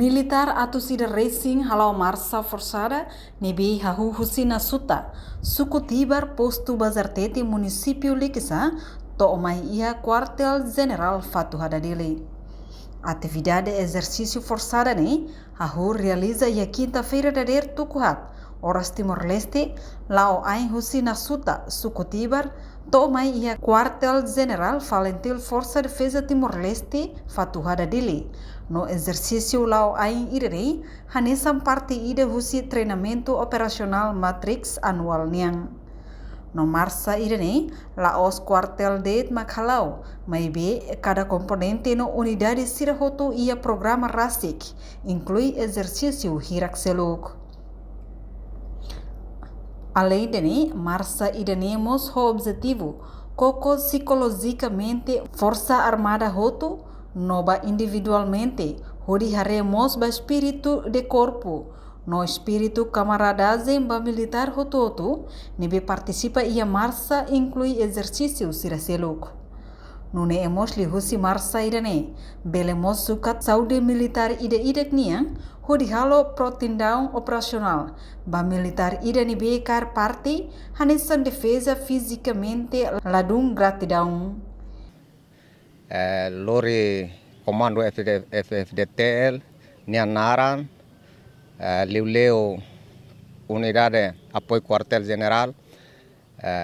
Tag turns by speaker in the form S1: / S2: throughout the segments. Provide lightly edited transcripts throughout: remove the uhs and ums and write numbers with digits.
S1: Militar atau sida racing halau marcha forçada nebe hahu Husina Suta, suku tibar posto Bazar Tete município Likisa, to omai ia quartel general Fatu Hadadili. Atividade exercício forçada ne hahu realiza ia quinta-feira da der tukuhat, horas Timor-Leste, lao ain Husina Suta, suku tibar, to omai ia quartel general Valentil Força Defesa Timor-Leste Fatu Hadadili. No exercício lao ain irei, hanesam parte ida husi treinamento operacional Matrix anual niang. No marcha irene, laos quartel det Makhalau, maibe cada componente no unidade sirahoto ia programa RASIC, inclui exercício hirakseluk. Além de marcha iremos o objetivo, coco psicologicamente força armada hoto, noba individualmente, hori haremos ba espírito de corpo, no espírito camaradagem ba militar hoto, nebe participa ia marcha inclui exercício siraseluk. Nune emos li husi marcha irane, belemos sukat saúde militar ida niang, hodi halo protindão operacional, ba militar ida nibe kar parte, hanesan defesa fisicamente ladung gratidão.
S2: Lori Komando FFDTL, Nianaran, Liuleu Unidade Apoio Quartel General,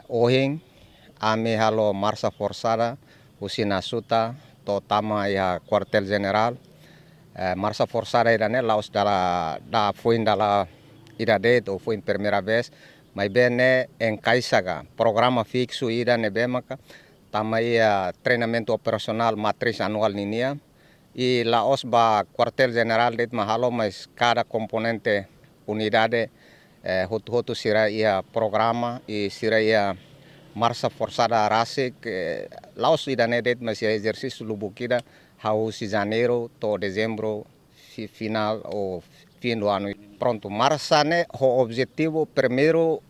S2: Ohing, Ami Halo Marcha Forçada, Husina Suta, Totama ya Quartel General, Marcha Forçada irane laos da foi dala irade ou foi primeira vez, mas bem em Caiçaga, programa fixo irane bemaka, tamai treinamento operacional matriz anual ninia e laos ba quartel general det mahalo mas cada componente unidade hotu sira ia programa e sira ia marcha forçada RASIC laos idane det mas exercício lubukida hau si janeiro to dezembro final ou fim do ano pronto marcha ne o objetivo primeiro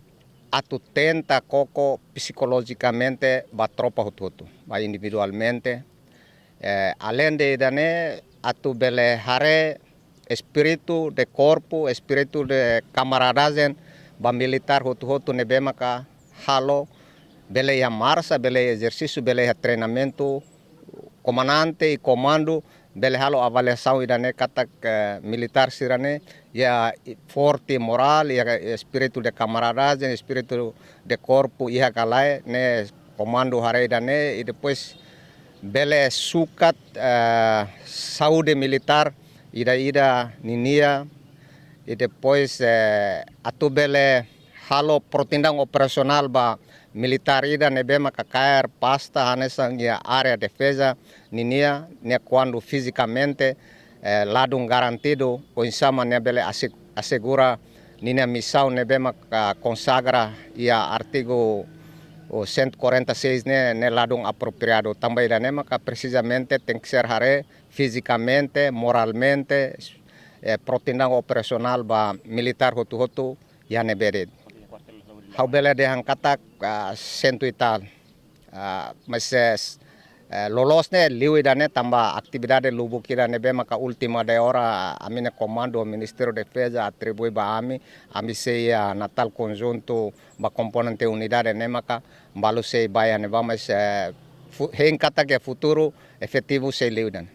S2: atu tenta coco psicologicamente ba tropa hutu ba individualmente além de idane atu bele hare espírito de corpo espírito de camaradagem ba militar hutu nebemaka halo bele ya marcha bele exercício bele ya treinamento comandante e comando bele halo avaliação idane katak militar sirane ya forte moral ya espírito de camaradagem espírito de corpo ia kalai ne comando hare idane e depois bele sukat saúde militar ida ninia e depois atu bele halo protindang operasional ba militar ida nebema kakair pasta hanesang ya área defesa ninia ne quando fisicamente ladung garantido o insama ne bele assegura ninia missão nebema consagra ia artigo o 146 ne ladung apropriado também da maka precisamente tem que ser hare fisicamente moralmente protindang operasional ba militar hotu ya neberet hau bele de hangkatak sentu ital mas lolos ne liu idane tamba atividade lubukira nebe maka última de hora amine comando Ministério de Defesa atribui ba ami seia natal conjunto ba componente unidade ne maka balu sei baya ne ba mas hengkata que futuro efetivo sei liu dan.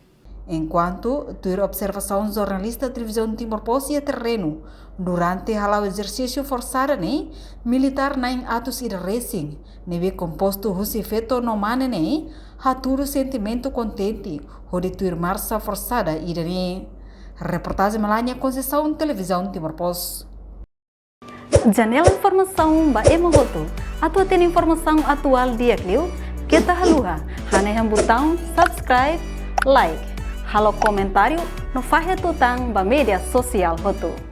S1: Enquanto ter observação jornalista televisão Timor-Poste e terreno durante halau exercício forçada ne militar naing atos ir racing nebe composto husi feto no mane ne haturo sentimento contente hodi tuir marcha forçada irene. Reportagem Melania Conceição televisão Timor-Poste. Janela informação ba emogoto atau tem informação atual dia kliu kita haluha hane botão subscribe like halo comentário no fahe tutang ba media sosial hotu.